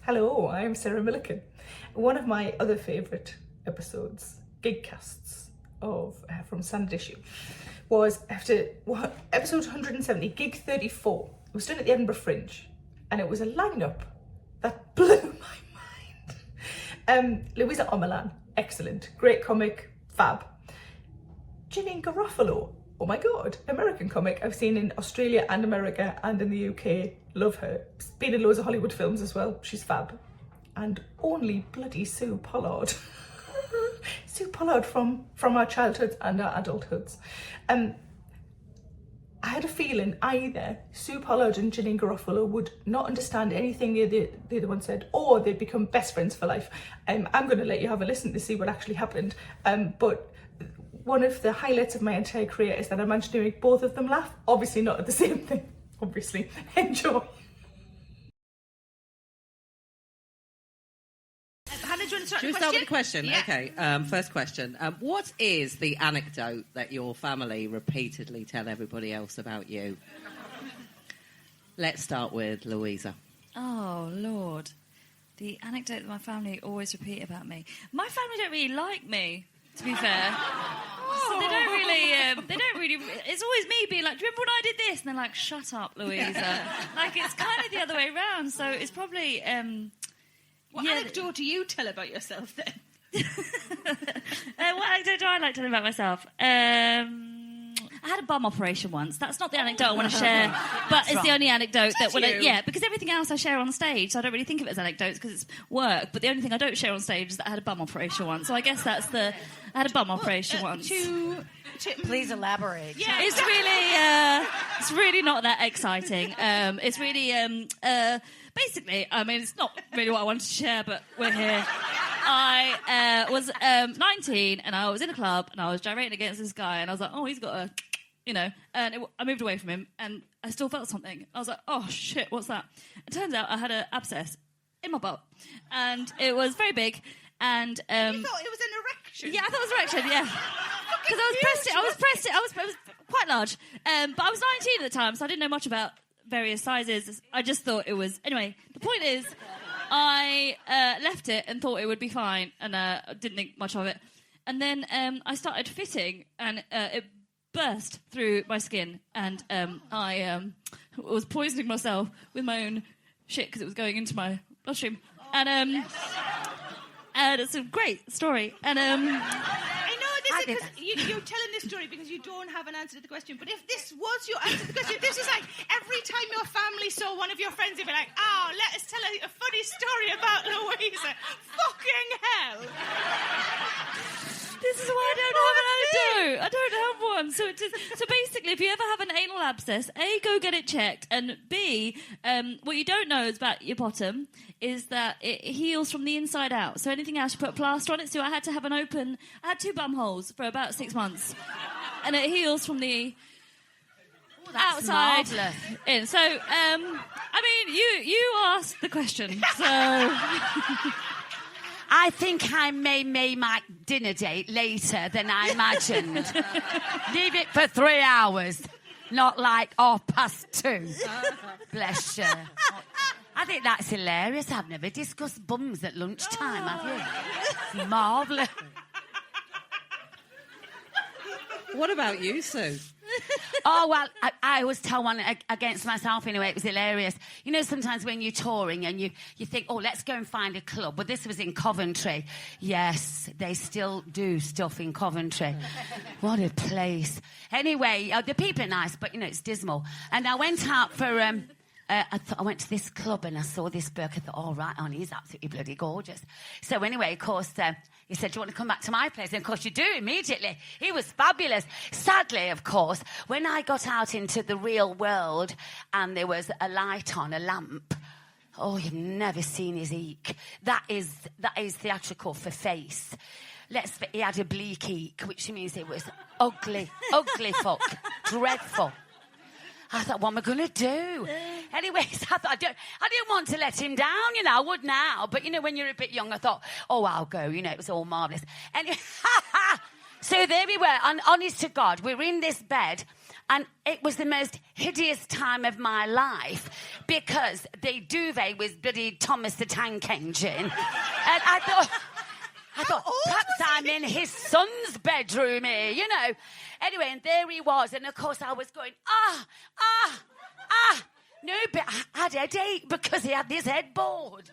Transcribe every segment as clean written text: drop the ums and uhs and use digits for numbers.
Hello, I'm Sarah Millican. One of my other favourite episodes, gigcasts from Standard Issue, was episode 170, gig 34. It was done at the Edinburgh Fringe, and it was a lineup that blew my mind. Luisa Omielan, excellent, great comic, fab. Janeane Garofalo, oh my god, American comic I've seen in Australia and America and in the UK, love her. Been in loads of Hollywood films as well, she's fab. And only bloody Sue Pollard. Sue Pollard from our childhoods and our adulthoods. I had a feeling either Sue Pollard and Janeane Garofalo would not understand anything the other one said, or they'd become best friends for life. I'm going to let you have a listen to see what actually happened. But one of the highlights of my entire career is that I managed to make both of them laugh. Obviously not at the same thing. Obviously. Enjoy. Hannah, do you want to Should we start with the question? Yeah. Okay, first question. What is the anecdote that your family repeatedly tell everybody else about you? Let's start with Louisa. Oh, Lord. The anecdote that my family always repeat about me. My family don't really like me, to be fair. So they don't really, it's always me being like, do you remember when I did this? And they're like, shut up, Louisa. Like, it's kind of the other way around. So it's probably... What anecdote do you tell about yourself, then? What anecdote do I like telling about myself? I had a bum operation once. That's not the anecdote I want to share, but it's the only anecdote because everything else I share on stage, so I don't really think of it as anecdotes because it's work, but the only thing I don't share on stage is that I had a bum operation once. So I guess that's I had a bum operation once. Please elaborate. Yeah, it's really not that exciting. It's really... basically, I mean, it's not really what I wanted to share, but we're here. I was 19, and I was in a club, and I was gyrating against this guy, and I was like, oh, he's got a, and I moved away from him, and I still felt something. I was like, oh, shit, what's that? It turns out I had an abscess in my butt, and it was very big, and... You thought it was an erection? Yeah, I thought it was an erection, yeah. Because I was pressed it, it was quite large, but I was 19 at the time, so I didn't know much about various sizes. I just thought it was... Anyway, the point is, I left it and thought it would be fine, and didn't think much of it. And then I started fitting, and it burst through my skin, and I was poisoning myself with my own shit because it was going into my bloodstream. And it's a great story. And you're telling this story because you don't have an answer to the question, but if this was your answer to the question, if this was like every time your family saw one of your friends, they'd be like, oh, let us tell a funny story about Louisa. Fucking hell. This is why I don't have an anecdote. I don't have one. So basically, if you ever have an anal abscess, A, go get it checked, and B, what you don't know is about your bottom is that it heals from the inside out. So anything else, you put a plaster on it. So I had to have I had 2 bum holes for about 6 months. And it heals from the outside in. So, I mean, you asked the question, so... I think I may make my dinner date later than I imagined. Leave it for 3 hours, not like 2:30. Bless you. I think that's hilarious. I've never discussed bums at lunchtime, have you? It's marvellous. What about you, Sue? Oh, well, I always tell one against myself anyway. It was hilarious. You know, sometimes when you're touring and you think, oh, let's go and find a club. But this was in Coventry. Yes, they still do stuff in Coventry. What a place. Anyway, the people are nice, but, it's dismal. And I went out for... I went to this club and I saw this bloke. I thought, oh, right on, he's absolutely bloody gorgeous. So anyway, of course, he said, do you want to come back to my place? And of course you do, immediately. He was fabulous. Sadly, of course, when I got out into the real world and there was a light on, a lamp, oh, you've never seen his eek. That is theatrical for face. He had a bleak eek, which means it was ugly fuck, dreadful. I thought, what am I going to do? Anyways, I thought, I didn't want to let him down, I would now. But, when you're a bit young, I thought, oh, I'll go, it was all marvellous. Anyway, so there we were, and honest to God, we're in this bed, And it was the most hideous time of my life because the duvet was bloody Thomas the Tank Engine. And I thought, perhaps I'm in his son's bedroom here, you know. Anyway, and there he was. And, of course, I was going, No, but I had a headache because he had this headboard.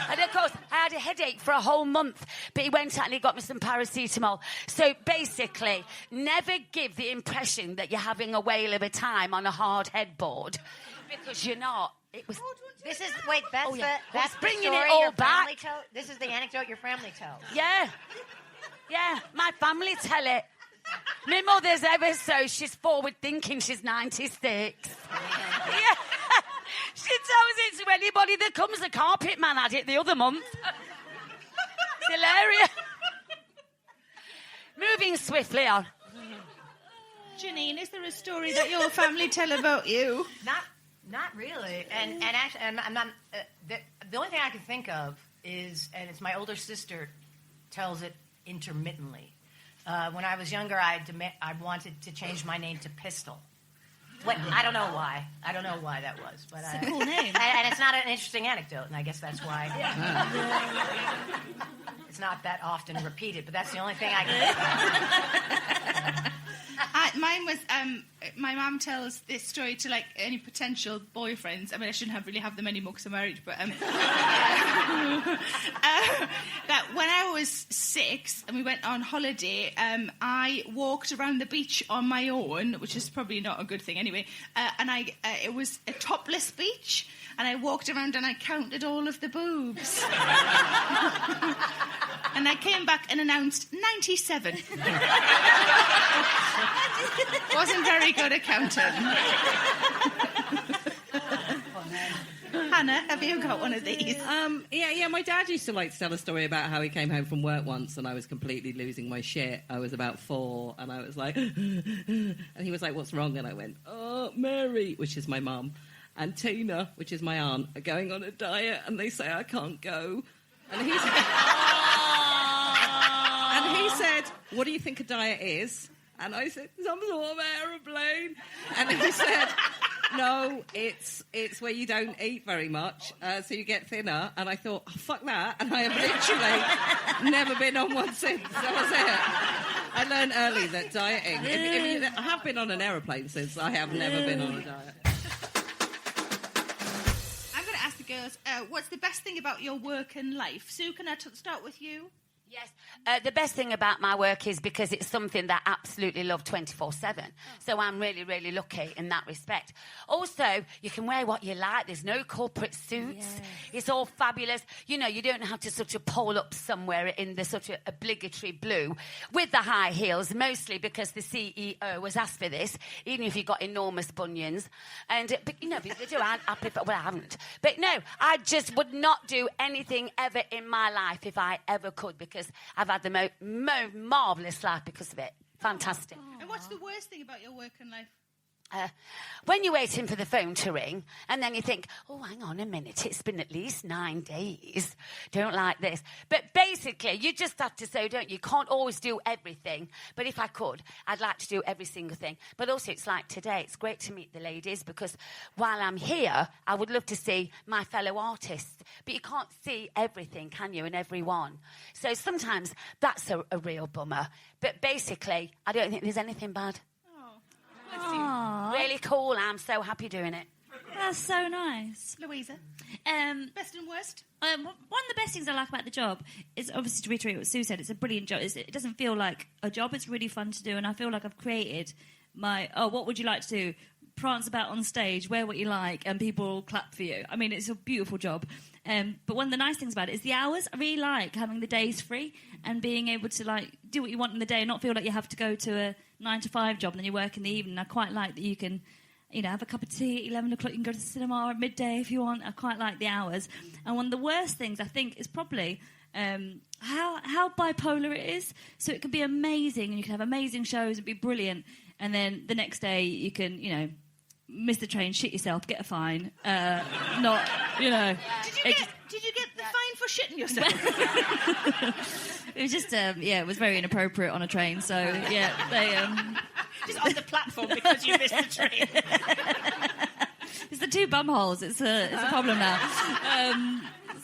And, of course, I had a headache for a whole month. But he went out and he got me some paracetamol. So, basically, never give the impression that you're having a whale of a time on a hard headboard. Because you're not. It was... This is that's bringing the story it all your family back. This is the anecdote your family tells. Yeah, my family tell it. My mother's ever so, she's forward thinking, she's 96. Yeah. She tells it to anybody that comes. The carpet man had it the other month. It's hilarious. Moving swiftly on. Janeane, is there a story that your family tell about you? Not really. And actually, I'm not. The only thing I can think of is, and it's my older sister tells it intermittently. When I was younger, I wanted to change my name to Pistol. I don't know why. I don't know why that was. But It's a cool name. And it's not an interesting anecdote, and I guess that's why. It's not that often repeated, but that's the only thing I can think of. Mine was, my mum tells this story to, like, any potential boyfriends. I mean, I shouldn't really have them anymore because I'm married, but... that when I was 6 and we went on holiday, I walked around the beach on my own, which is probably not a good thing anyway, and it was a topless beach, and I walked around and I counted all of the boobs. And I came back and announced 97. Wasn't very good at counting. Hannah, have you got one of these? Yeah. My dad used to like to tell a story about how he came home from work once and I was completely losing my shit. I was about 4 and I was like, and he was like, "What's wrong?" And I went, "Oh, Mary," which is my mum, and Tina, which is my aunt, are going on a diet and they say I can't go. And he said, "What do you think a diet is?" And I said, "Some sort of aeroplane." And he said, "No, it's where you don't eat very much, so you get thinner." And I thought, "Oh, fuck that." And I have literally never been on one since. That was it. I learned early that dieting... I have been on an aeroplane since. I have never been on a diet. I'm going to ask the girls, what's the best thing about your work and life? Sue, can I start with you? Yes. The best thing about my work is because it's something that I absolutely love 24/7. So I'm really, really lucky in that respect. Also, you can wear what you like. There's no corporate suits. Yes. It's all fabulous. You know, you don't have to sort of pole up somewhere in the sort of obligatory blue with the high heels, mostly because the CEO was asked for this, even if you've got enormous bunions. And, but, you know, people do. I prefer, well, I haven't. But no, I just would not do anything ever in my life if I ever could, because I've had the most marvellous life because of it. Fantastic. And what's the worst thing about your work and life? When you're waiting for the phone to ring and then you think, "Oh, hang on a minute, it's been at least 9 days. Don't like this." But basically, you just have to say, don't you? You can't always do everything. But if I could, I'd like to do every single thing. But also, it's like today, it's great to meet the ladies because while I'm here, I would love to see my fellow artists. But you can't see everything, can you, and everyone? So sometimes that's a real bummer. But basically, I don't think there's anything bad. Aww. Really cool. I'm so happy doing it. That's so nice. Louisa? Best and worst? One of the best things I like about the job is, obviously, to reiterate what Sue said, it's a brilliant job. It doesn't feel like a job. It's really fun to do, and I feel like I've created what would you like to do? Prance about on stage, wear what you like, and people clap for you. I mean, it's a beautiful job. But one of the nice things about it is the hours. I really like having the days free and being able to, like, do what you want in the day and not feel like you have to go to a 9-to-5 job and then you work in the evening. I quite like that you can, you know, have a cup of tea at 11 o'clock. You can go to the cinema at midday if you want. I quite like the hours. And one of the worst things, I think, is probably how bipolar it is. So it can be amazing and you can have amazing shows and be brilliant. And then the next day you can, you know, miss the train, shit yourself, get a fine. Not, you know. Did you get the fine for shitting yourself? It was just, it was very inappropriate on a train. So, yeah, they... Just on the platform because you missed the train. It's the two bum holes. It's a problem now.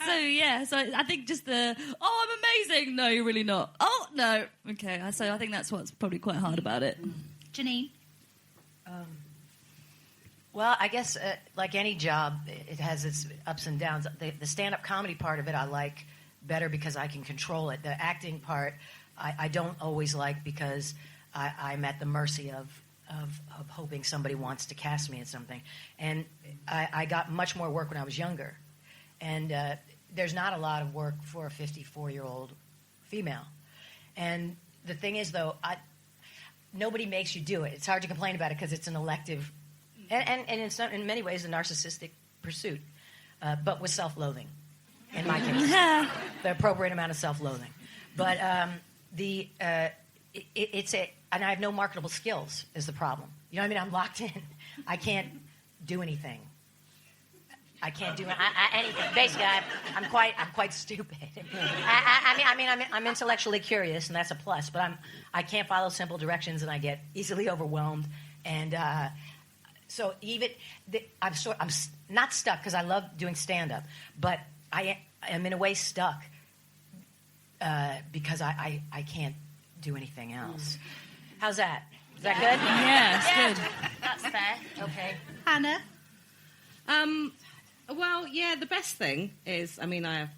So I think just I'm amazing. No, you're really not. Oh, no. Okay, so I think that's what's probably quite hard about it. Janeane? Well, I guess like any job, it has its ups and downs. The stand-up comedy part of it I like better because I can control it. The acting part I don't always like because I'm at the mercy of hoping somebody wants to cast me in something. And I got much more work when I was younger. And there's not a lot of work for a 54-year-old female. And the thing is, though, nobody makes you do it. It's hard to complain about it because it's an elective and in many ways a narcissistic pursuit, but with self-loathing, in my case. The appropriate amount of self-loathing. But it's and I have no marketable skills is the problem. You know what I mean? I'm locked in. I can't do anything. I can't do anything. Basically, I'm quite stupid. I'm intellectually curious, and that's a plus. But I can't follow simple directions, and I get easily overwhelmed. And so I'm not stuck because I love doing stand up, but I am in a way stuck because I can't do anything else. How's that? Is that good? Yeah, it's good. That's fair. Okay. Hannah? Well, yeah, the best thing is, I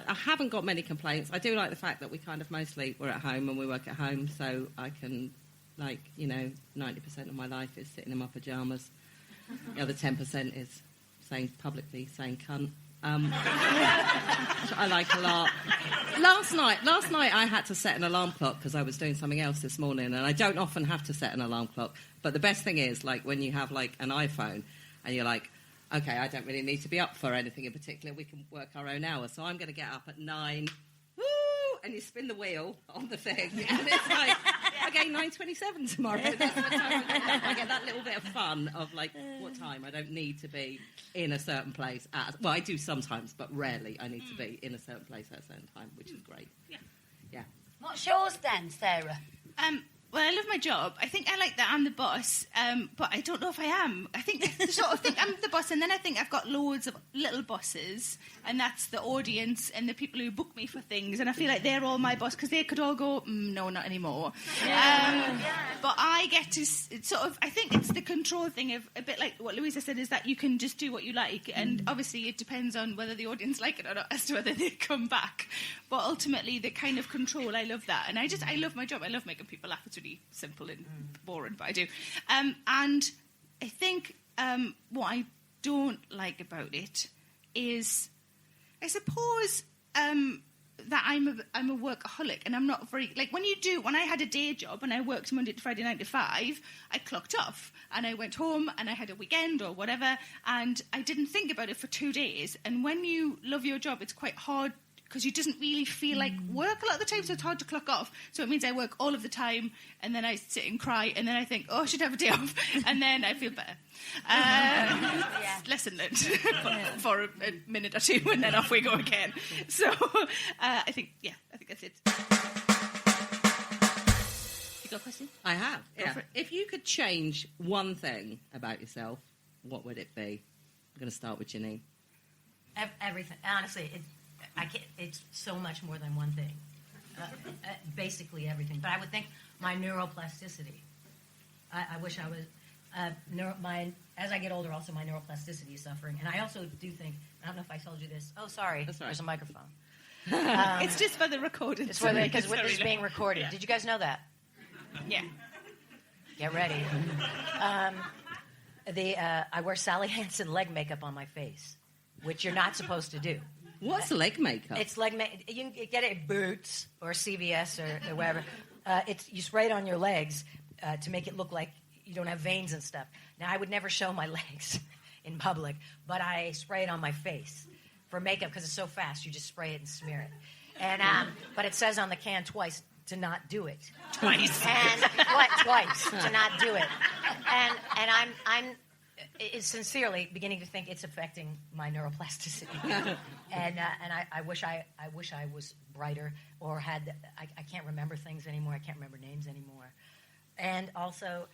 haven't got many complaints. I do like the fact that we kind of mostly we're at home and we work at home, so I can, 90% of my life is sitting in my pyjamas. The other 10% is publicly saying cunt. Which I like a lot. Last night I had to set an alarm clock because I was doing something else this morning, and I don't often have to set an alarm clock. But the best thing is, when you have an iPhone, and you're like, okay, I don't really need to be up for anything in particular. We can work our own hours. So I'm going to get up at 9. Woo! And you spin the wheel on the thing. And it's like, okay, 9:27 tomorrow. That's the time I get that little bit of fun of what time. I don't need to be in a certain place. Well, I do sometimes, but rarely I need to be in a certain place at a certain time, which is great. Yeah. What's yours then, Sarah? Well, I love my job. I think I like that I'm the boss, but I don't know if I am. I think I'm the boss, and then I think I've got loads of little bosses, and that's the audience and the people who book me for things, and I feel like they're all my boss because they could all go, no, not anymore. But I get to I think it's the control thing of a bit like what Luisa said, is that you can just do what you like, and obviously it depends on whether the audience like it or not as to whether they come back. But ultimately, the kind of control, I love that, and I love my job. I love making people laugh. It's really simple and boring, but I do. And I think what I don't like about it is, I suppose, that I'm a workaholic, and I'm not very when I had a day job and I worked Monday to Friday 9 to 5, I clocked off and I went home and I had a weekend or whatever, and I didn't think about it for 2 days. And when you love your job, it's quite hard, because you doesn't really feel like work a lot of the time, so it's hard to clock off. So it means I work all of the time, and then I sit and cry, and then I think, I should have a day off, and then I feel better. Lesson learned for a minute or two, and then off we go again. So I think that's it. You got a question? I have. Yeah. If you could change one thing about yourself, what would it be? I'm going to start with Janeane. Everything. Honestly, it's so much more than one thing. Basically everything. But I would think my neuroplasticity. I wish I was... as I get older, also my neuroplasticity is suffering. And I also do think... I don't know if I told you this. Oh, sorry. That's right. There's a microphone. It's just for the recording. It's for because this is being recorded. Yeah. Did you guys know that? Yeah. Get ready. I wear Sally Hansen leg makeup on my face, which you're not supposed to do. What's leg makeup? It's leg makeup. You can get it at Boots or CVS or wherever. You spray it on your legs to make it look like you don't have veins and stuff. Now, I would never show my legs in public, but I spray it on my face for makeup because it's so fast. You just spray it and smear it. And but it says on the can twice to not do it. Twice. And what? Twice to not do it. And I'm is sincerely beginning to think it's affecting my neuroplasticity, and I wish I was brighter or had. I can't remember things anymore. I can't remember names anymore. and also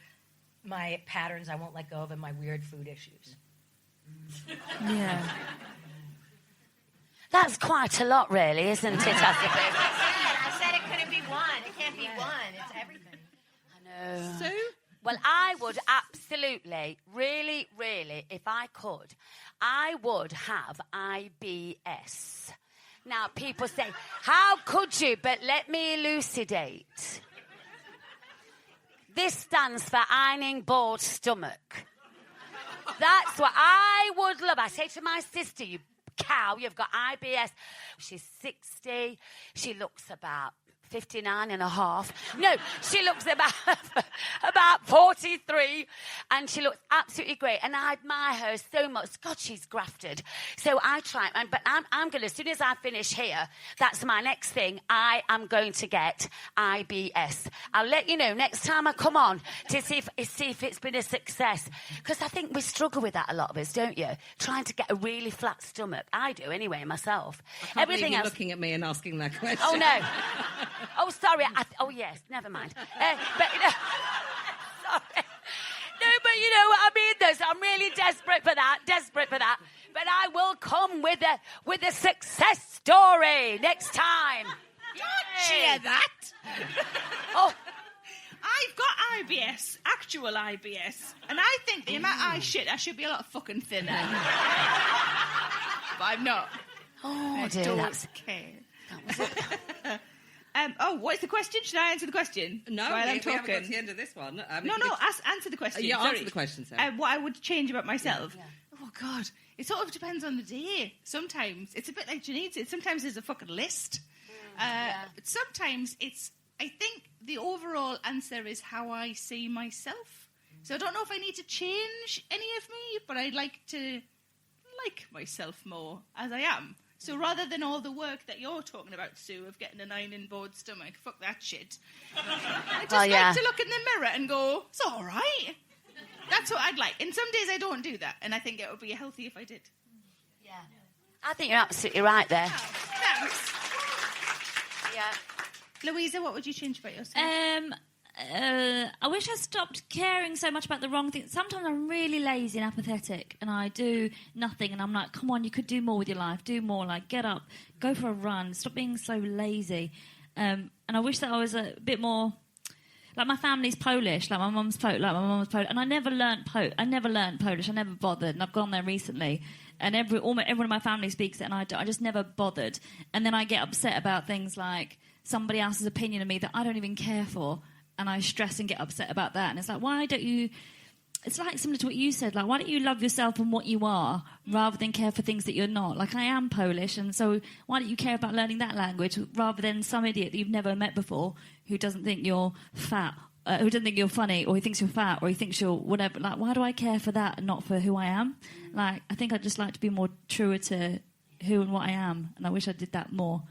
my patterns I won't let go of and my weird food issues. Yeah. That's quite a lot, really, isn't it? I said it couldn't be one. It can't be one. It's everything. I know. So, Well, I would absolutely, really, really, if I could, I would have IBS. Now, people say, how could you? But let me elucidate. This stands for ironing board stomach. That's what I would love. I say to my sister, you cow, you've got IBS. She's 60. She looks about 59 and a half. No, she looks about 43, and she looks absolutely great. And I admire her so much. God, she's grafted. So I try, but I'm going to, as soon as I finish here, that's my next thing. I am going to get IBS. I'll let you know next time I come on to see if it's been a success. Because I think we struggle with that, a lot of us, don't you? Trying to get a really flat stomach. I do anyway, myself. I can't Everything believe you're else. looking at me and asking that question. Oh, no. Oh, sorry. Oh, yes. Never mind. But, you know, sorry. No, but you know what I mean, though. So I'm really desperate for that. But I will come with a success story next time. Don't cheer that. Oh, I've got IBS, actual IBS, and I think the amount I shit, I should be a lot fucking thinner. But I'm not. oh I dear. don't That's... care. What's the question? Should I answer the question? No, while I'm we haven't got talking. to the end of this one. No, answer the question. Yeah, Sorry. answer the question, Sarah. What I would change about myself. Yeah. Oh, God. It sort of depends on the day. Sometimes it's a bit like Janeane said. Sometimes there's a fucking list. Sometimes it's, I think the overall answer is how I see myself. So I don't know if I need to change any of me, but I'd like to like myself more as I am. So rather than all the work that you're talking about, Sue, of getting an ironing board stomach, fuck that shit. I just like to look in the mirror and go, it's all right. That's what I'd like. And some days I don't do that, and I think it would be healthy if I did. Yeah. I think you're absolutely right there. Oh, thanks. Yeah. Louisa, what would you change about yourself? I wish I stopped caring so much about the wrong things. Sometimes I'm really lazy and apathetic, and I do nothing, and I'm like, come on, you could do more with your life. Do more, like, get up, go for a run, stop being so lazy. And I wish that I was a bit more... Like, my family's Polish, like my mum's Polish, and I never learnt Polish. I never bothered, and I've gone there recently, and everyone in my family speaks it, and I just never bothered. And then I get upset about things like somebody else's opinion of me that I don't even care for, and I stress and get upset about that. And it's like, why don't you... It's like similar to what you said, like, why don't you love yourself and what you are rather than care for things that you're not? Like, I am Polish, and so why don't you care about learning that language rather than some idiot that you've never met before who doesn't think you're fat, who doesn't think you're funny, or he thinks you're fat, or he thinks you're whatever. Like, why do I care for that and not for who I am? Like, I think I'd just like to be more truer to who and what I am, and I wish I did that more.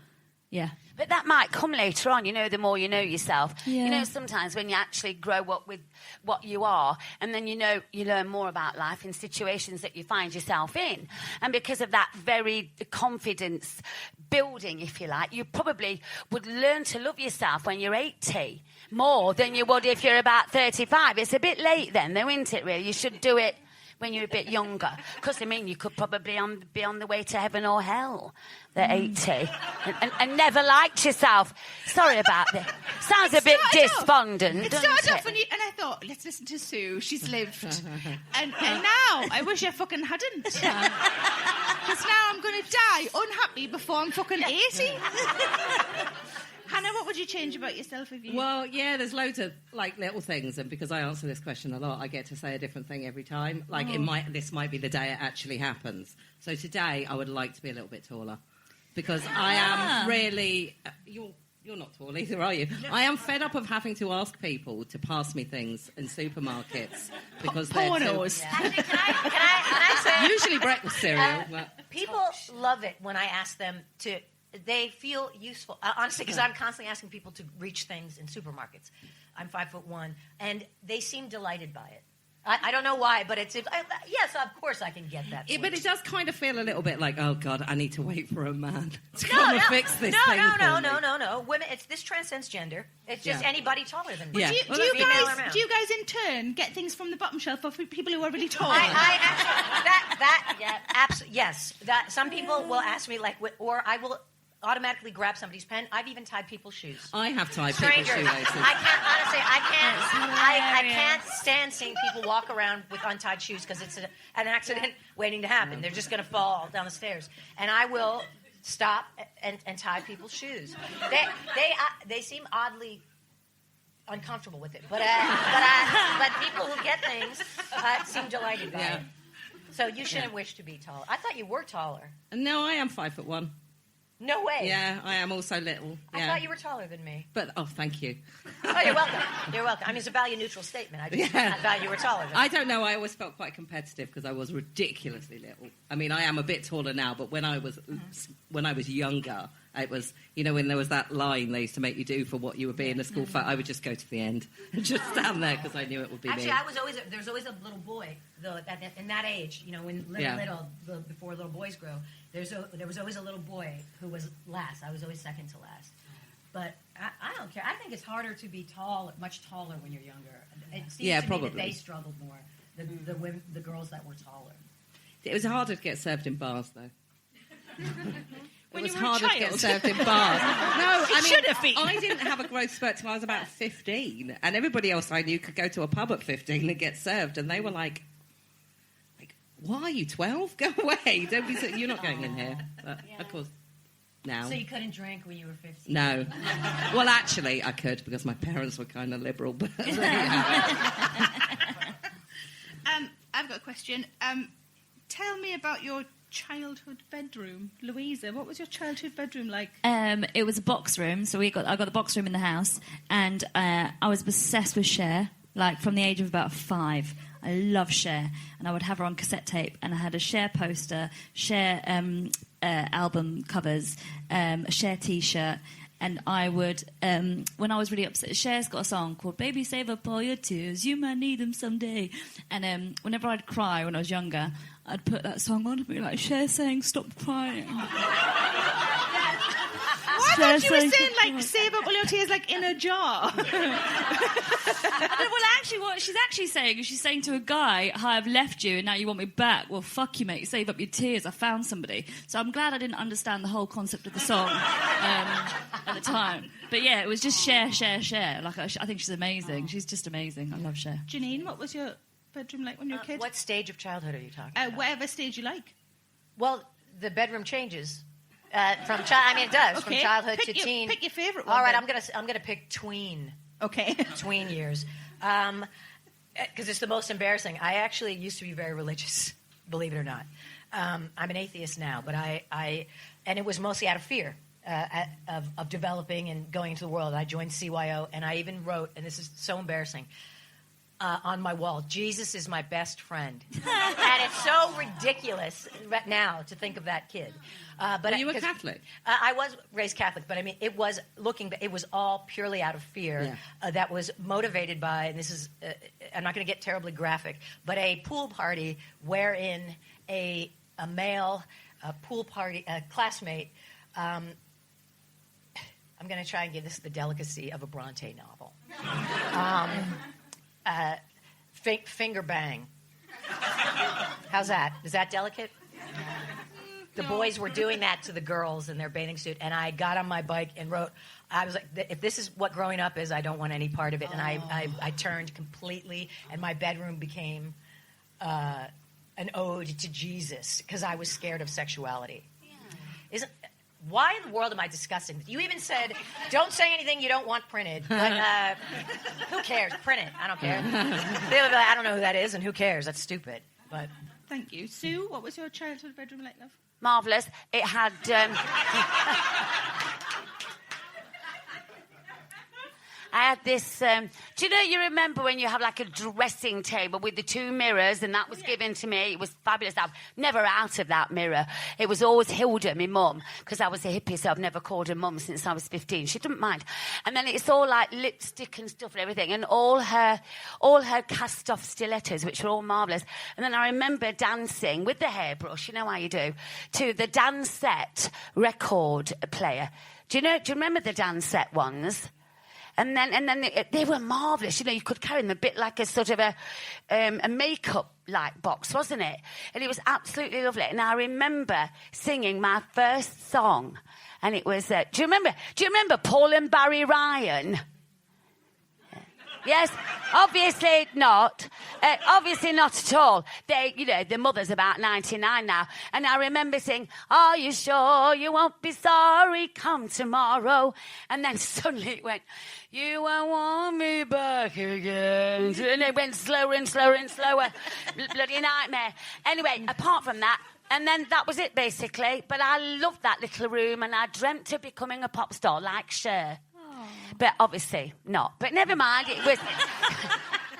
Yeah. But that might come later on, you know, the more you know yourself. Yeah. You know, sometimes when you actually grow up with what you are, and then, you know, you learn more about life in situations that you find yourself in. And because of that very confidence building, if you like, you probably would learn to love yourself when you're 80 more than you would if you're about 35. It's a bit late then, though, isn't it, really? You should do it when you're a bit younger. Because, I mean, you could probably be on the way to heaven or hell at 80 and never liked yourself. Sorry about this. Sounds a bit despondent, It doesn't started it? off and I thought, let's listen to Sue. She's lived. and now I wish I fucking hadn't. Because now I'm going to die unhappy before I'm fucking 80. Hannah, what would you change about yourself if you... Well, yeah, there's loads of, like, little things, and because I answer this question a lot, I get to say a different thing every time. Like, this might be the day it actually happens. So today, I would like to be a little bit taller. Because I am really... You're not tall either, are you? I am fed up of having to ask people to pass me things in supermarkets because they're pornos. Actually, can I say... usually breakfast cereal. But... People love it when I ask them to... They feel useful, honestly, because I'm constantly asking people to reach things in supermarkets. I'm 5'1", and they seem delighted by it. I don't know why, but yes, of course I can get that. But it does kind of feel a little bit like, oh God, I need to wait for a man to come and fix this thing for me. No. Women, this transcends gender. It's just anybody taller than me. Yeah. Do you guys in turn get things from the bottom shelf for people who are really tall? I actually absolutely yes. That some people will ask me or I will automatically grab somebody's pen. I've even tied people's shoes. I have tied Strangers. people's shoelaces. I can't stand seeing people walk around with untied shoes because it's an accident waiting to happen. They're just going to fall down the stairs, and I will stop and tie people's shoes. They seem oddly uncomfortable with it, but people who get things seem delighted by it. So you shouldn't wish to be tall. I thought you were taller. No, I am 5'1". No way. Yeah, I am also little. I thought you were taller than me. But, thank you. Oh, you're welcome. You're welcome. I mean, it's a value-neutral statement. I thought you were taller than me. I don't know. I always felt quite competitive because I was ridiculously little. I mean, I am a bit taller now, but when I was younger, it was, when there was that line they used to make you do for what you were being a school fight, I would just go to the end and just stand there because I knew it would be Actually, me. there's always a little boy, though, in that age, when before little boys grow, there was always a little boy who was last. I was always second to last. But I don't care. I think it's harder to be much taller when you're younger. It seems to me that they struggled more, the girls that were taller. It was harder to get served in bars, though. When it was you were a harder to child. get served in bars. Should have been. I didn't have a growth spurt till I was about 15, and everybody else I knew could go to a pub at 15 and get served, and they were like, why are you 12? Go away. Don't be. You're not going in here. But, of course, now. So you couldn't drink when you were 15? No. Well, actually, I could because my parents were kind of liberal. But I've got a question. Tell me about your childhood bedroom, Louisa. What was your childhood bedroom like? It was a box room, so I got the box room in the house, and I was obsessed with Cher, from the age of about 5. I love Cher, and I would have her on cassette tape, and I had a Cher poster, Cher album covers, a Cher T-shirt, and I would, when I was really upset, Cher's got a song called Baby Save Up All Your Tears, You Might Need Them Someday, and whenever I'd cry when I was younger, I'd put that song on and be like, Cher saying, stop crying. I thought you were saying, save up all your tears, in a jar. Well, actually, what she's actually saying is she's saying to a guy, hi, I've left you and now you want me back. Well, fuck you, mate. Save up your tears. I found somebody. So I'm glad I didn't understand the whole concept of the song at the time. But yeah, it was just Cher. I think she's amazing. She's just amazing. I love Cher. Janine, what was your bedroom like when you were a kid? What stage of childhood are you talking about? Whatever stage you like. Well, the bedroom changes. It does. Okay. From childhood to teen. Pick your favourite one. All right, then. I'm gonna pick tween. Okay. Tween years, because it's the most embarrassing. I actually used to be very religious, believe it or not. I'm an atheist now, but and it was mostly out of fear of developing and going into the world. I joined CYO, and I even wrote, and this is so embarrassing, on my wall, Jesus is my best friend. And it's so ridiculous right now to think of that kid. But you were Catholic? I was raised Catholic, but I mean, it was all purely out of fear that was motivated by, and this is, I'm not going to get terribly graphic, but a pool party wherein a male pool party classmate, I'm going to try and give this the delicacy of a Bronte novel. Finger bang. How's that? Is that delicate? The boys were doing that to the girls in their bathing suit, and I got on my bike and wrote, I was like, if this is what growing up is, I don't want any part of it. And I turned completely, and my bedroom became an ode to Jesus because I was scared of sexuality. Yeah. Why in the world am I discussing this? You even said, don't say anything you don't want printed. But who cares? Print it. I don't care. They would be like, I don't know who that is, and who cares? That's stupid. But thank you. Sue, what was your childhood bedroom like, love? Marvellous. It had... I had this... do you remember when you have like a dressing table with the 2 mirrors, and that was given to me? It was fabulous. I'm never out of that mirror. It was always Hilda, my mum, because I was a hippie, so I've never called her mum since I was 15. She didn't mind. And then it's all like lipstick and stuff and everything, and all her cast-off stilettos, which were all marvellous. And then I remember dancing with the hairbrush, you know how you do, to the Dansette record player. Do you remember the Dansette ones? And then they were marvellous. You could carry them a bit like a sort of a makeup like box, wasn't it? And it was absolutely lovely. And I remember singing my first song, and it was. Do you remember Paul and Barry Ryan? Yes, obviously not. Obviously not at all. The mother's about 99 now. And I remember saying, "Are you sure you won't be sorry come tomorrow?" And then suddenly it went, "You won't want me back again." And it went slower and slower and slower. Bloody nightmare. Anyway, apart from that, and then that was it basically. But I loved that little room, and I dreamt of becoming a pop star like Cher. But obviously not. But never mind, it was...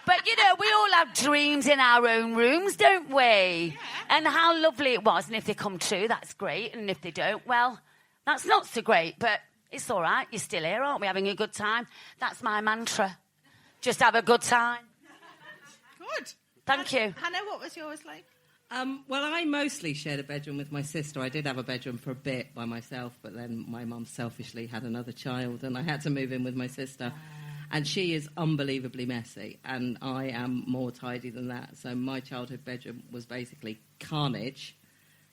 But, we all have dreams in our own rooms, don't we? Yeah. And how lovely it was. And if they come true, that's great. And if they don't, well, that's not so great. But it's all right. You're still here, aren't we? Having a good time. That's my mantra. Just have a good time. Good. Thank you. Hannah, what was yours like? Well, I mostly shared a bedroom with my sister. I did have a bedroom for a bit by myself, but then my mum selfishly had another child, and I had to move in with my sister. And she is unbelievably messy, and I am more tidy than that. So my childhood bedroom was basically carnage,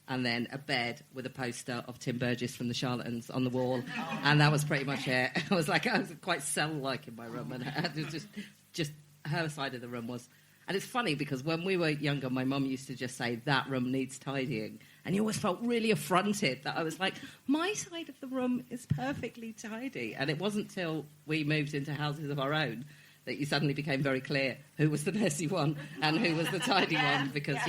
and then a bed with a poster of Tim Burgess from the Charlatans on the wall, and that was pretty much it. I was quite cell-like in my room, and it was just her side of the room was... And it's funny because when we were younger, my mum used to just say, "That room needs tidying." And you always felt really affronted that I was like, my side of the room is perfectly tidy. And it wasn't till we moved into houses of our own that you suddenly became very clear who was the messy one and who was the tidy one. Because,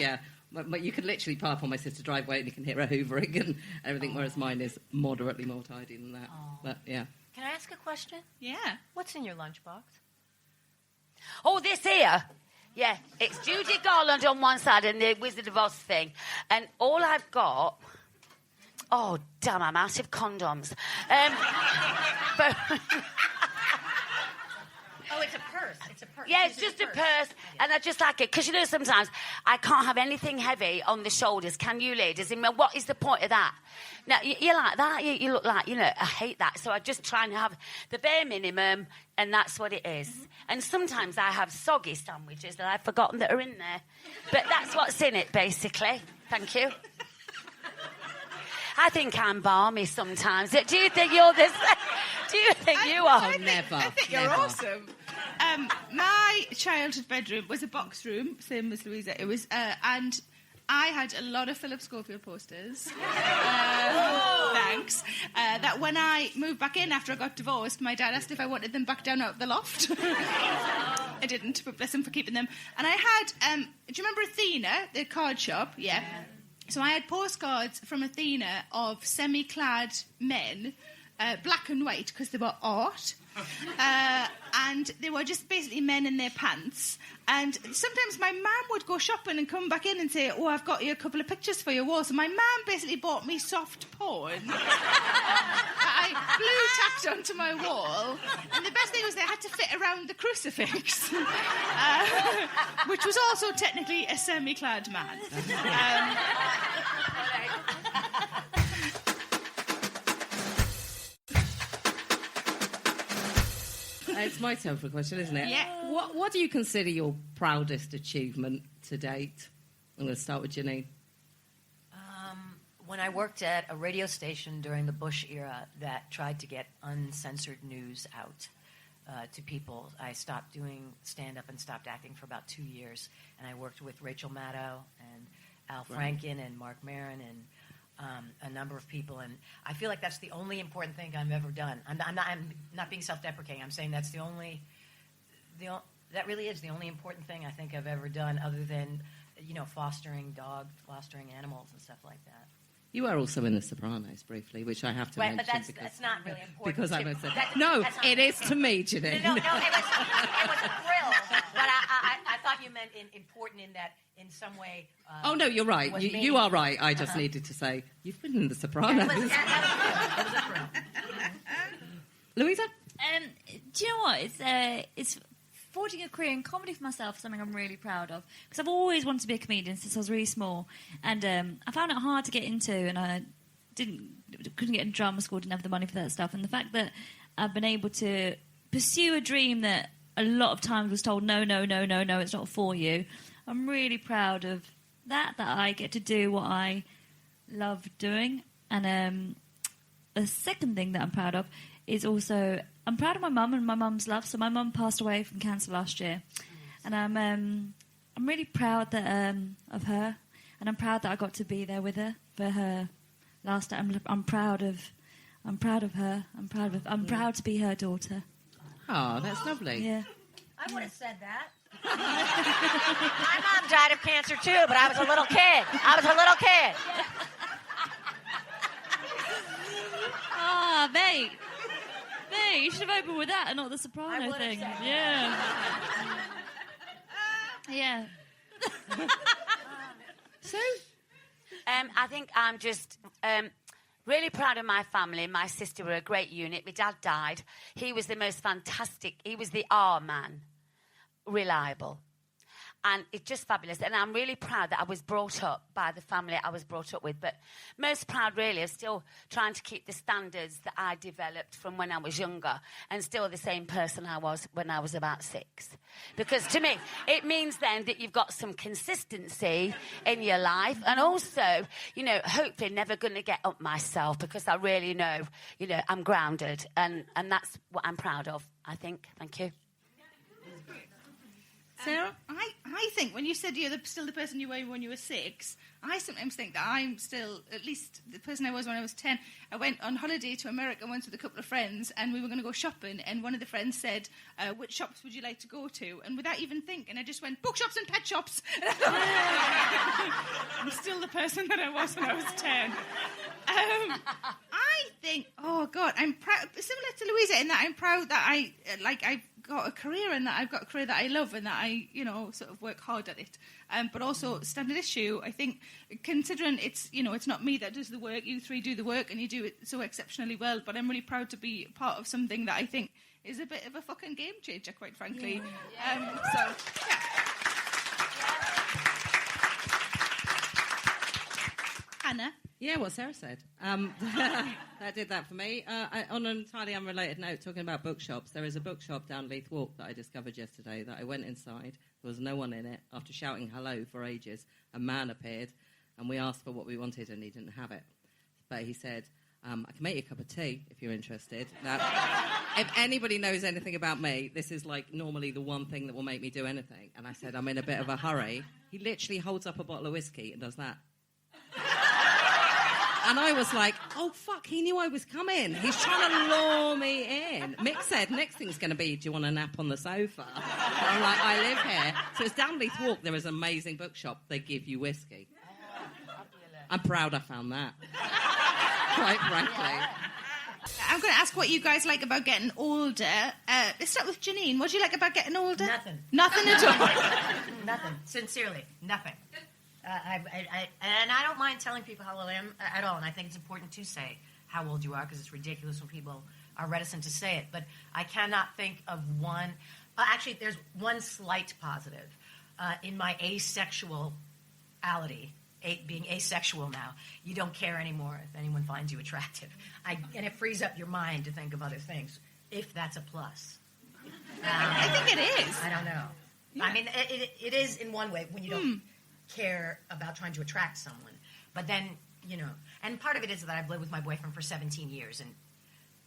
but you could literally park on my sister's driveway and you can hear her hoovering and everything, whereas mine is moderately more tidy than that. But, yeah. Can I ask a question? Yeah. What's in your lunchbox? Oh, this here... Yeah, it's Judy Garland on one side and the Wizard of Oz thing. And all I've got... Oh, damn, I'm out of condoms. But... Oh, it's a purse. It's a purse. Yeah, it's just a purse. Yeah. And I just like it. Because, sometimes I can't have anything heavy on the shoulders. Can you, ladies? What is the point of that? Now, you like that? You look like, I hate that. So I just try and have the bare minimum, and that's what it is. Mm-hmm. And sometimes I have soggy sandwiches that I've forgotten that are in there. But that's what's in it, basically. Thank you. I think I'm balmy sometimes. Do you think you're this? Do you think you are? I think you're awesome. My childhood bedroom was a box room, same as Louisa. It was, and I had a lot of Philip Schofield posters. Thanks. That when I moved back in after I got divorced, my dad asked if I wanted them back down out of the loft. I didn't, but bless him for keeping them. And I had, do you remember Athena, the card shop? Yeah. So I had postcards from Athena of semi-clad men, black and white, because they were art. And they were just basically men in their pants. And sometimes my mum would go shopping and come back in and say, "Oh, I've got you a couple of pictures for your wall." So my mum basically bought me soft porn. I blue tacked onto my wall. And the best thing was they had to fit around the crucifix, which was also technically a semi-clad man. It's my turn for a question, isn't it? Yeah. What do you consider your proudest achievement to date? I'm going to start with Janeane. When I worked at a radio station during the Bush era that tried to get uncensored news out to people, I stopped doing stand-up and stopped acting for about 2 years. And I worked with Rachel Maddow and Al Franken and Mark Maron and a number of people, and I feel like that's the only important thing I've ever done. I'm not being self-deprecating. I'm saying that's that really is the only important thing I think I've ever done, other than fostering animals and stuff like that. You were also in The Sopranos briefly, which I have to mention. But that's not really important. Because I was No, it is to me, Janeane. No, it was a thrill. But I thought you meant important in that in some way. Oh, no, you're right. You are right. I just needed to say, you've been in The Sopranos. It was a thrill. Louisa? Do you know what? It's forging a career in comedy for myself, something I'm really proud of. Because I've always wanted to be a comedian since I was really small. And I found it hard to get into, and I couldn't get into drama school, didn't have the money for that stuff. And the fact that I've been able to pursue a dream that a lot of times was told, no, it's not for you. I'm really proud of that I get to do what I love doing. And the second thing that I'm proud of is also, I'm proud of my mum and my mum's love. So my mum passed away from cancer last year. And I'm really proud that of her. And I'm proud that I got to be there with her for her last day. I'm proud of her. I'm proud to be her daughter. Oh, that's lovely. Yeah. I would have said that. My mom died of cancer too, but I was a little kid. Ah, mate, you should have opened with that and not the soprano thing. Yeah. Yeah. So, I think I'm just really proud of my family. My sister were a great unit. My dad died. He was the most fantastic. He was the R man, reliable. And it's just fabulous. And I'm really proud that I was brought up by the family I was brought up with. But most proud, really, of still trying to keep the standards that I developed from when I was younger and still the same person I was when I was about 6. Because to me, it means then that you've got some consistency in your life. And also, hopefully never going to get up myself because I really know, I'm grounded. And that's what I'm proud of, I think. Thank you. Sarah? I think when you said you're still the person you were when you were 6, I sometimes think that I'm still at least the person I was when I was 10. I went on holiday to America once with a couple of friends, and we were going to go shopping, and one of the friends said, which shops would you like to go to? And without even thinking, I just went, bookshops and pet shops. I'm still the person that I was when I was 10. I think, oh God, I'm proud, similar to Louisa in that I'm proud that I've got a career and that I've got a career that I love and that I, sort of work hard at it. But also Standard Issue, I think, considering it's, it's not me that does the work, you three do the work and you do it so exceptionally well, but I'm really proud to be part of something that I think is a bit of a fucking game changer, quite frankly. Yeah. Hannah? Yeah, what Sarah said. That did that for me. On an entirely unrelated note, talking about bookshops, there is a bookshop down Leith Walk that I discovered yesterday that I went inside. There was no one in it. After shouting hello for ages, a man appeared, and we asked for what we wanted, and he didn't have it. But he said, I can make you a cup of tea if you're interested. Now, if anybody knows anything about me, this is like normally the one thing that will make me do anything. And I said, I'm in a bit of a hurry. He literally holds up a bottle of whiskey and does that. And I was like, oh, fuck, he knew I was coming. He's trying to lure me in. Mick said, next thing's going to be, do you want a nap on the sofa? And I'm like, I live here. So it's down Leith Walk. There is an amazing bookshop. They give you whiskey. I'm proud I found that. Quite frankly. I'm going to ask what you guys like about getting older. Let's start with Janeane. What do you like about getting older? Nothing. Nothing at all? Nothing. Sincerely, nothing. And I don't mind telling people how old I am at all, and I think it's important to say how old you are because it's ridiculous when people are reticent to say it. But I cannot think of one. Actually, there's one slight positive in my asexuality. Being asexual now, you don't care anymore if anyone finds you attractive, and it frees up your mind to think of other things. If that's a plus, I think it is. I don't know. Yeah. I mean, it is in one way when you don't care about trying to attract someone, but then and part of it is that I've lived with my boyfriend for 17 years, and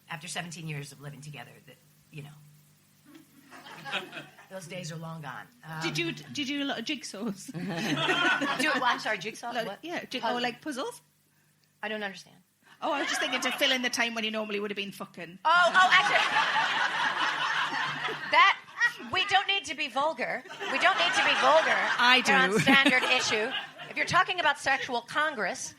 after 17 years of living together, those days are long gone. Did you do a lot of jigsaws? I'm sorry, jigsaws? What? Yeah, like puzzles? I don't understand. Oh, I was just thinking to fill in the time when you normally would have been fucking. Oh, actually, that we don't need to be vulgar. I do. On Standard Issue. if you're talking about sexual congress,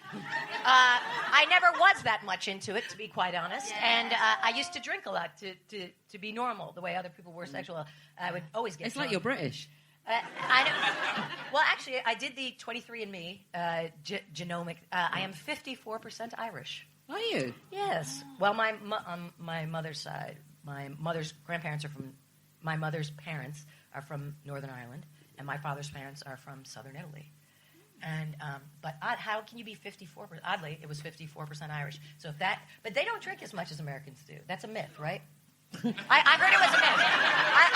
I never was that much into it, to be quite honest. And I used to drink a lot to be normal, the way other people were sexual. I would always get It's drunk. like you're British. I know. Well, actually, I did the 23andMe genomic. I am 54% Irish. Are you? Yes. Well, on my mother's side, my mother's grandparents are from. My mother's parents are from Northern Ireland, and my father's parents are from Southern Italy. And but how can you be 54%? Oddly, it was 54% Irish. So but they don't drink as much as Americans do. That's a myth, right? I heard it was a myth.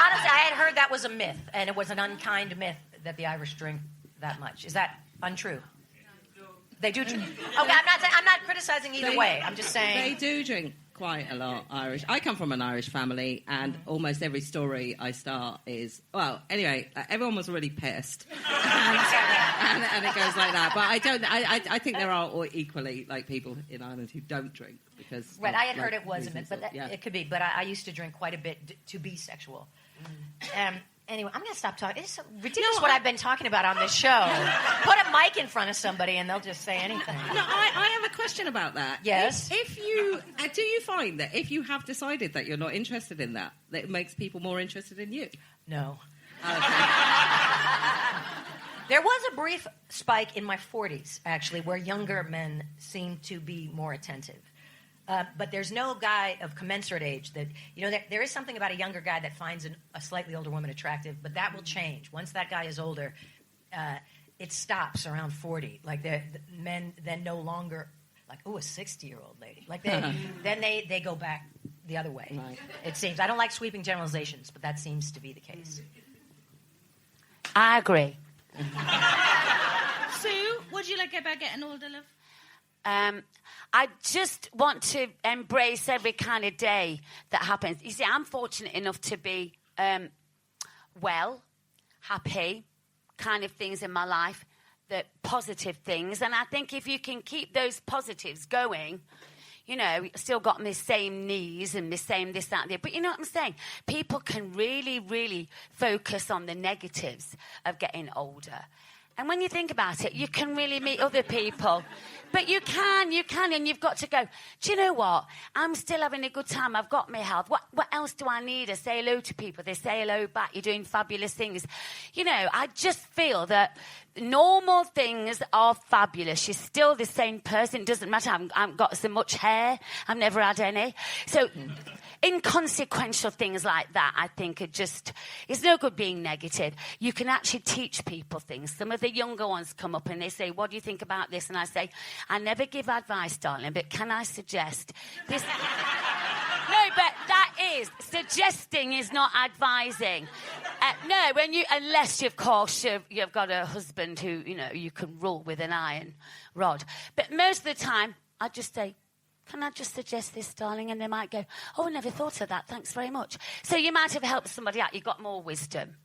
Honestly, I had heard that was a myth, and it was an unkind myth that the Irish drink that much. Is that untrue? They do drink. Okay, I'm not criticizing either way. I'm just saying They do drink quite a lot, Irish. I come from an Irish family, and almost every story I start is... Well, anyway, everyone was really pissed. And it goes like that. But I think there are equally, like, people in Ireland who don't drink because... Right, I had heard it was a myth, but yeah. it could be. But I used to drink quite a bit to be sexual. Anyway, I'm going to stop talking. It's so ridiculous what I've been talking about on this show. Put a mic in front of somebody and they'll just say anything. No, I have a question about that. Yes? If you... do you find that if you have decided that you're not interested in that it makes people more interested in you? No. Okay. There was a brief spike in my 40s, actually, where younger men seemed to be more attentive. But there's no guy of commensurate age that, there is something about a younger guy that finds a slightly older woman attractive, but that will change. Once that guy is older, it stops around 40. Like, the men then no longer, like, a 60-year-old lady. Like, then they go back the other way, right. It seems. I don't like sweeping generalizations, but that seems to be the case. I agree. Sue, what do you like about getting older, love? I just want to embrace every kind of day that happens. You see, I'm fortunate enough to be well, happy, kind of things in my life, the positive things. And I think if you can keep those positives going, still got my same knees and my same this, that, and the other. But you know what I'm saying? People can really, really focus on the negatives of getting older. And when you think about it, you can really meet other people. But you can, and you've got to go, do you know what? I'm still having a good time. I've got my health. What else do I need? I say hello to people. They say hello back. You're doing fabulous things. I just feel that normal things are fabulous. You're still the same person. It doesn't matter. I haven't got so much hair. I've never had any. So inconsequential things like that, I think, it's no good being negative. You can actually teach people things. Some of the younger ones come up and they say, what do you think about this? And I say, I never give advice, darling, but can I suggest this? No, but that is, suggesting is not advising. No, unless, of course, you've got a husband who, you can rule with an iron rod. But most of the time, I just say, can I just suggest this, darling? And they might go, I never thought of that, thanks very much. So you might have helped somebody out. You've got more wisdom,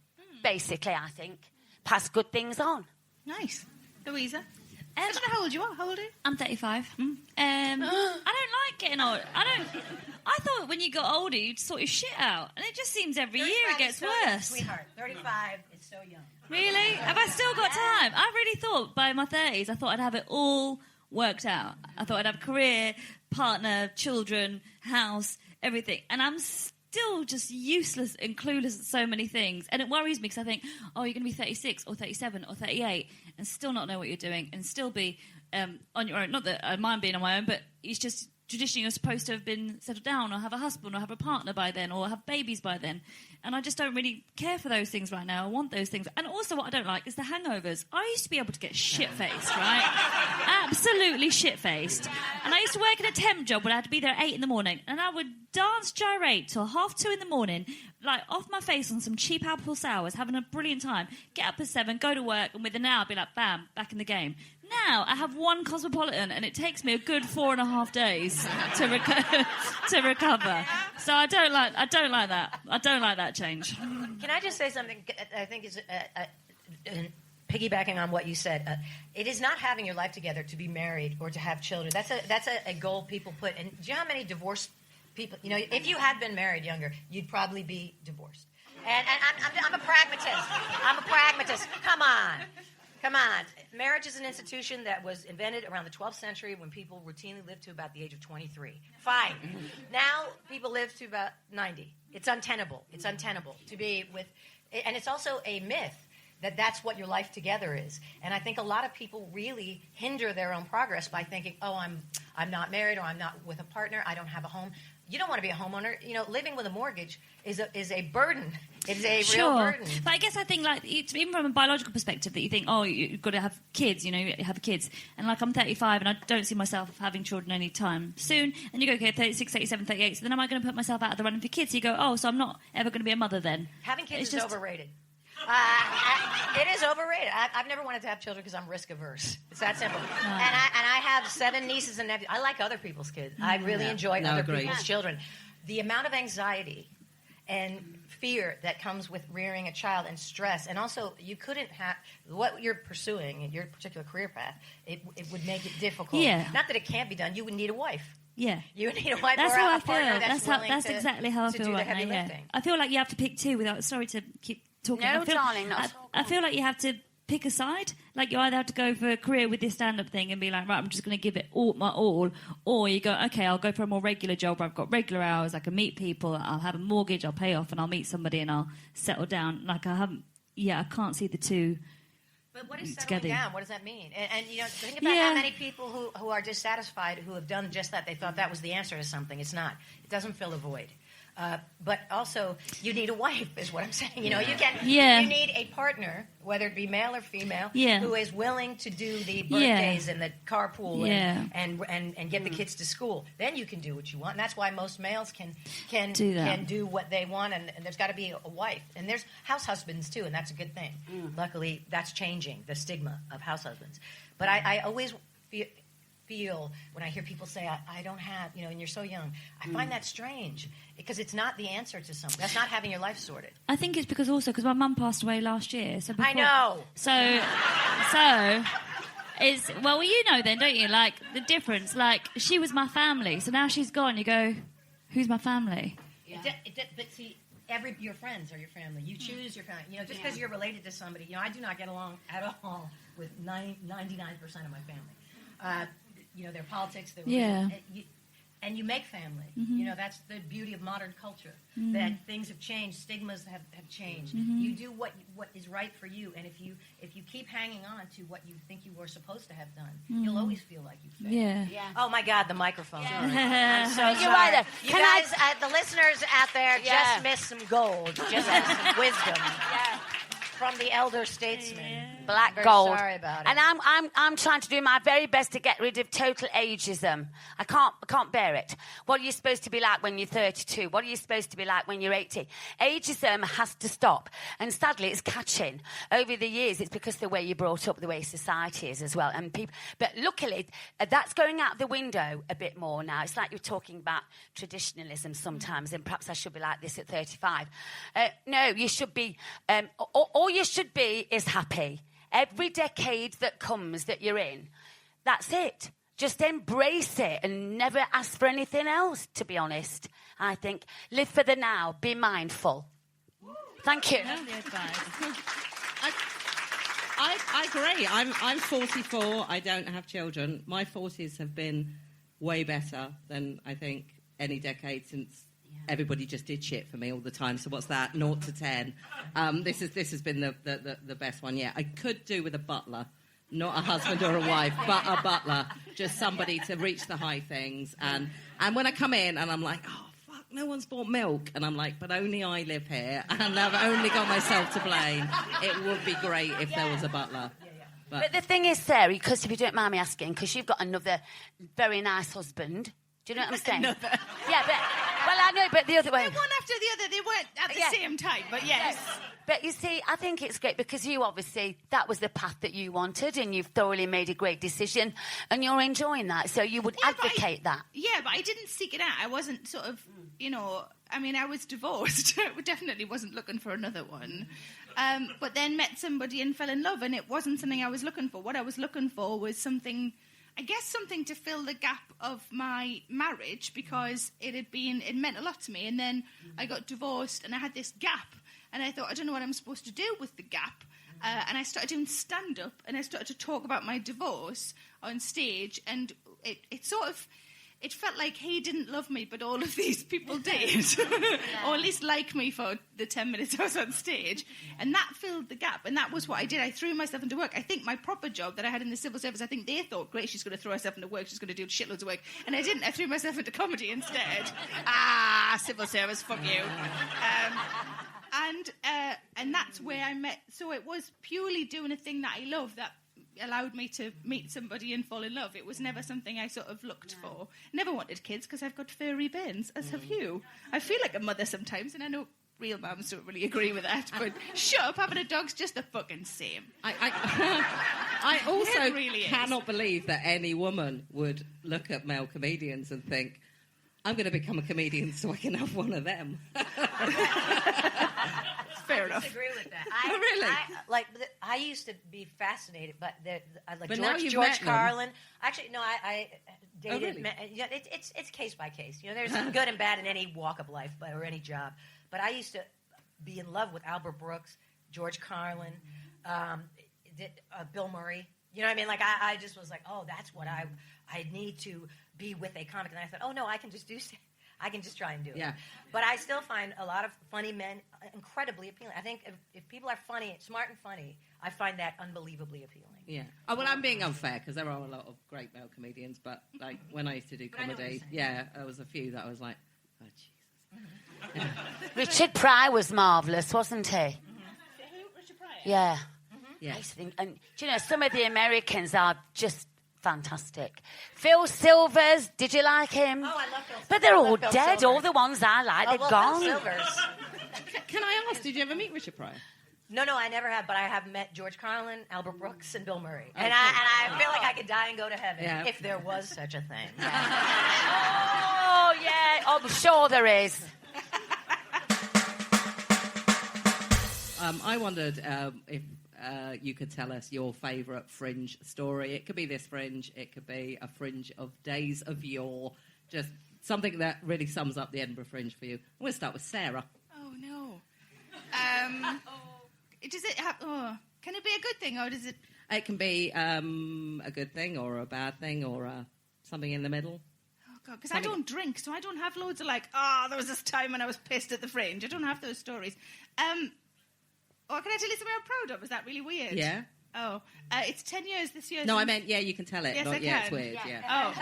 basically, I think. Pass good things on. Nice. Louisa? I don't know how old you are. How old are you? I'm 35. I don't like getting old. I thought when you got older, you'd sort your shit out. And it just seems every year it gets worse. Young, sweetheart. 35 is so young. Really? Have I still got time? I really thought by my 30s, I thought I'd have it all worked out. I thought I'd have a career, partner, children, house, everything. And I'm still just useless and clueless at so many things. And it worries me because I think, you're going to be 36 or 37 or 38 and still not know what you're doing and still be on your own. Not that I mind being on my own, but it's just traditionally you're supposed to have been settled down or have a husband or have a partner by then or have babies by then. And I just don't really care for those things right now. I want those things. And also what I don't like is the hangovers. I used to be able to get shit-faced, right? Absolutely shit-faced. And I used to work in a temp job where I had to be there at 8 in the morning. And I would dance gyrate till 2:30 in the morning, like off my face on some cheap apple sours, having a brilliant time. Get up at 7, go to work, and within an hour I'd be like, bam, back in the game. Now I have one Cosmopolitan and it takes me a good 4.5 days to recover. So I don't like that. I don't like that change. Can I just say something I think is piggybacking on what you said? It is not having your life together to be married or to have children. That's a goal people put. And do you know how many divorced people? If you had been married younger, you'd probably be divorced. And I'm a pragmatist. Come on. Come on. Marriage is an institution that was invented around the 12th century when people routinely lived to about the age of 23. Fine. Now people live to about 90. It's untenable. It's untenable to be with... And it's also a myth that that's what your life together is. And I think a lot of people really hinder their own progress by thinking, oh, I'm not married, or I'm not with a partner, I don't have a home. You don't want to be a homeowner. You know, living with a mortgage is a burden. It's a real burden. But I guess I think, like, even from a biological perspective, that you think, oh, you've got to have kids, you know, you have kids. And, like, I'm 35 and I don't see myself having children any time soon. And you go, okay, 36, 37, 38. So then am I going to put myself out of the running for kids? So you go, oh, so I'm not ever going to be a mother then. Having kids is overrated. It is overrated. I've never wanted to have children because I'm risk averse. It's that simple. And I have 7 nieces and nephews. I like other people's kids. I really enjoy other people's children. The amount of anxiety and fear that comes with rearing a child, and stress, and also you couldn't have what you're pursuing in your particular career path. It would make it difficult. Yeah. Not that it can't be done. You would need a wife. Yeah, you would need a wife. That's or how a I feel. partner that's exactly how I feel right now. Yeah. I feel like you have to pick two. Without sorry to keep talking. No, darling, I feel like you have to pick a side. Like, you either have to go for a career with this stand-up thing and be like, right, I'm just going to give it my all, or you go, okay, I'll go for a more regular job where I've got regular hours, I can meet people, I'll have a mortgage, I'll pay off, and I'll meet somebody and I'll settle down. Like, I can't see the two. But what is settling down? What does that mean? And you know, think about how many people who are dissatisfied who have done just that. They thought that was the answer to something. It's not. It doesn't fill a void. But also, you need a wife, is what I'm saying. You know, you need a partner, whether it be male or female, who is willing to do the birthdays and the carpool and get the kids to school. Then you can do what you want, and that's why most males can do what they want. And there's got to be a wife, and there's house husbands too, and that's a good thing. Luckily, that's changing the stigma of house husbands. But I always feel when I hear people say, I don't have, you know, and you're so young, I find that strange because it's not the answer to something. That's not having your life sorted. I think it's because my mum passed away last year. So I know. So it's, well, you know then, don't you? Like, the difference. Like, she was my family, so now she's gone. You go, who's my family? Yeah. But see, your friends are your family. You choose your family. You know, just because you're related to somebody. You know, I do not get along at all with 99% of my family. You know, their politics, and you make family. You know, that's the beauty of modern culture, that things have changed, stigmas have changed. You do what is right for you, and if you keep hanging on to what you think you were supposed to have done, you'll always feel like you failed. Yeah. Oh my God, the microphone. I'm so you're sorry. right there. You guys, the listeners out there, just missed some gold, just some wisdom. From the elder statesman. Black Very gold. Sorry about it. And I'm trying to do my very best to get rid of total ageism. I can't bear it. What are you supposed to be like when you're 32? What are you supposed to be like when you're 80? Ageism has to stop. And sadly, it's catching. Over the years, it's because of the way you're brought up, the way society is as well. And people, but luckily, that's going out the window a bit more now. It's like you're talking about traditionalism sometimes, and perhaps I should be like this at 35. No, you should be... all you should be is happy. Every decade that comes that you're in, that's it. Just embrace it and never ask for anything else, to be honest. I think live for the now, be mindful. Thank you. I agree. I'm 44. I don't have children. My 40s have been way better than I think any decade since everybody just did shit for me all the time. So what's that? 0 to 10. This has been the best one yet. I could do with a butler, not a husband or a wife, but a butler, just somebody to reach the high things. And when I come in and I'm like, oh fuck, no one's bought milk, and I'm like, but only I live here, and I've only got myself to blame. It would be great if there was a butler. But the thing is, Sarah, because if you don't mind me asking, because you've got another very nice husband. Do you know what I'm saying? Yeah, but... Well, I know, but the other way... One after the other, they weren't at the same time, but yes. But you see, I think it's great because you obviously, that was the path that you wanted, and you've thoroughly made a great decision, and you're enjoying that, so you would advocate that. Yeah, but I didn't seek it out. I wasn't sort of, you know... I mean, I was divorced. I definitely wasn't looking for another one. But then met somebody and fell in love, and it wasn't something I was looking for. What I was looking for was something... I guess something to fill the gap of my marriage, because it meant a lot to me. And then I got divorced and I had this gap, and I thought, I don't know what I'm supposed to do with the gap. and I started doing stand-up, and I started to talk about my divorce on stage, and it sort of... It felt like he didn't love me, but all of these people did. Or at least like me for the 10 minutes I was on stage. And that filled the gap. And that was what I did. I threw myself into work. I think my proper job that I had in the civil service, I think they thought, great, she's going to throw herself into work. She's going to do shitloads of work. And I didn't. I threw myself into comedy instead. Civil service, fuck you. And that's where I met. So it was purely doing a thing that I love that allowed me to meet somebody and fall in love. It was never something I sort of looked for. Never wanted kids because I've got furry bins, as have you. I feel like a mother sometimes, and I know real mums don't really agree with that, but shut up, having a dog's just the fucking same. I also It really cannot believe that any woman would look at male comedians and think, I'm going to become a comedian so I can have one of them. Fair enough. I disagree with that. Really? I used to be fascinated, but But now you've George met them. Carlin. Actually, no, I dated. really? Yeah, it's case by case. You know, there's good and bad in any walk of life, or any job. But I used to be in love with Albert Brooks, George Carlin, Bill Murray. You know what I mean? Like I just was like, oh, that's what I need to be with a comic. And I thought, oh no, I can just try and do it. Yeah. But I still find a lot of funny men incredibly appealing. I think if people are funny, smart and funny, I find that unbelievably appealing. Yeah. Oh, well, I'm being unfair because there are a lot of great male comedians, but like when I used to do comedy, there was a few that I was like, oh, Jesus. Richard Pryor was marvellous, wasn't he? Richard Pryor? Yeah. Yeah. I used to think, and do you know, some of the Americans are just fantastic. Phil Silvers, did you like him? Oh, I love Phil Silvers. But they're I all love Phil dead. Silvers. All the ones I like, they've gone. Phil Silvers. Can I ask, did you ever meet Richard Pryor? No, I never have, but I have met George Carlin, Albert Brooks, and Bill Murray. And I feel like I could die and go to heaven if there was such a thing. Oh, yeah. Oh, I'm sure there is. I wondered if you could tell us your favourite Fringe story. It could be this Fringe, it could be a Fringe of days of yore, just something that really sums up the Edinburgh Fringe for you. I'm going to start with Sarah. Oh, no. Does it have... Oh, can it be a good thing, or does it... It can be a good thing or a bad thing or something in the middle. Oh, God, because I don't drink, so I don't have loads of there was this time when I was pissed at the Fringe. I don't have those stories. Or can I tell you something I'm proud of? Is that really weird? Yeah. Oh, it's 10 years this year. No, I meant, you can tell it. Yes, not, I it's can. weird, yeah. Oh,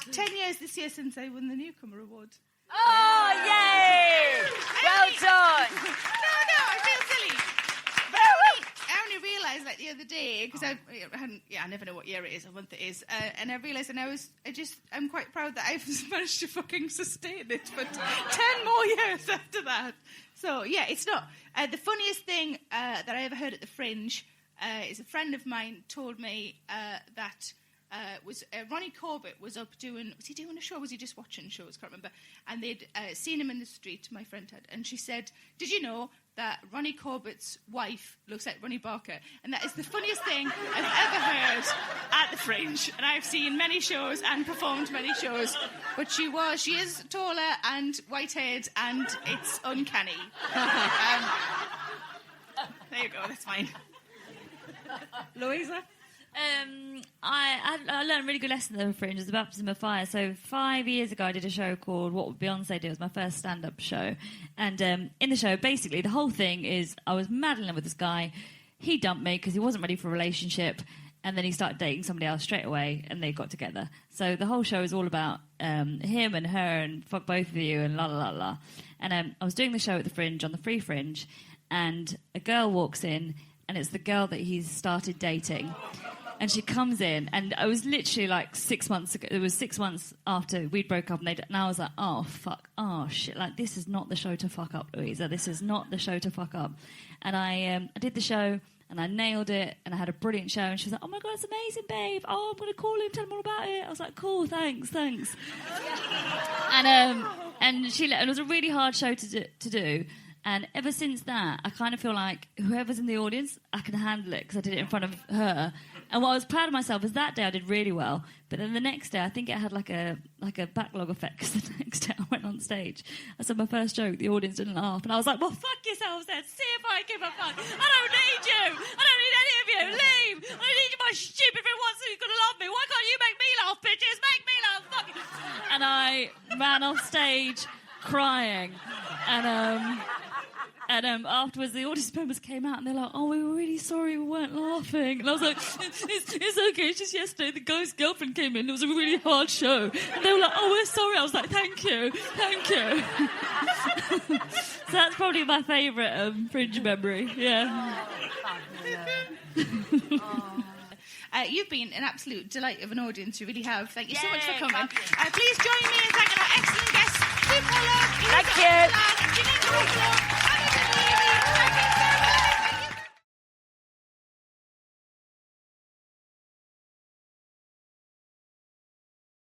it's 10 years this year since I won the Newcomer Award. Oh, yay! Well done. No, I feel silly. But I only realised the other day, because I never know what year it is or month it is, and I realised, and I'm quite proud that I've managed to fucking sustain it for 10 more years after that. So, yeah, it's not... the funniest thing that I ever heard at the Fringe is a friend of mine told me that Ronnie Corbett was up doing... Was he doing a show or was he just watching shows? Can't remember. And they'd seen him in the street, my friend had, and she said, did you know that Ronnie Corbett's wife looks like Ronnie Barker? And that is the funniest thing I've ever heard at the Fringe. And I've seen many shows and performed many shows. But she is taller and white-haired, and it's uncanny. There you go, that's fine. Louisa? I learned a really good lesson at the Fringe. It was the baptism of fire. So 5 years ago, I did a show called What Would Beyonce Do? It was my first stand-up show. And in the show, basically, the whole thing is I was madly in love with this guy. He dumped me because he wasn't ready for a relationship. And then he started dating somebody else straight away, and they got together. So the whole show is all about him and her and fuck both of you and la la la la. And I was doing the show at the Fringe, on the Free Fringe, and a girl walks in, and it's the girl that he's started dating. And she comes in, and I was literally 6 months ago. It was 6 months after we'd broke up, and I was like, oh, fuck, oh, shit. This is not the show to fuck up, Louisa. This is not the show to fuck up. And I did the show, and I nailed it, and I had a brilliant show. And she was like, oh, my God, it's amazing, babe. Oh, I'm going to call him, tell him all about it. I was like, cool, thanks. And it was a really hard show to do. And ever since that, I kind of feel like whoever's in the audience, I can handle it because I did it in front of her. And what I was proud of myself is that day I did really well. But then the next day, I think it had like a backlog effect because the next day I went on on stage. I said my first joke, the audience didn't laugh, and I was like, well, fuck yourselves then, see if I give a fuck. I don't need you, I don't need any of you, leave. I don't need my stupid thing once you're going to love me. Why can't you make me laugh, bitches? Make me laugh, fuck you. And I ran off stage crying, and afterwards, the audience members came out and they're like, oh, we were really sorry we weren't laughing. And I was like, it's okay, it's just yesterday the guy's girlfriend came in. It was a really hard show. And they were like, oh, we're sorry. I was like, thank you. So that's probably my favourite Fringe memory, yeah. You've been an absolute delight of an audience, you really have. Thank you so much for Yay, coming. thank Please join me in thanking our excellent guests, Pollard, Thank you. Janeane Garofalo,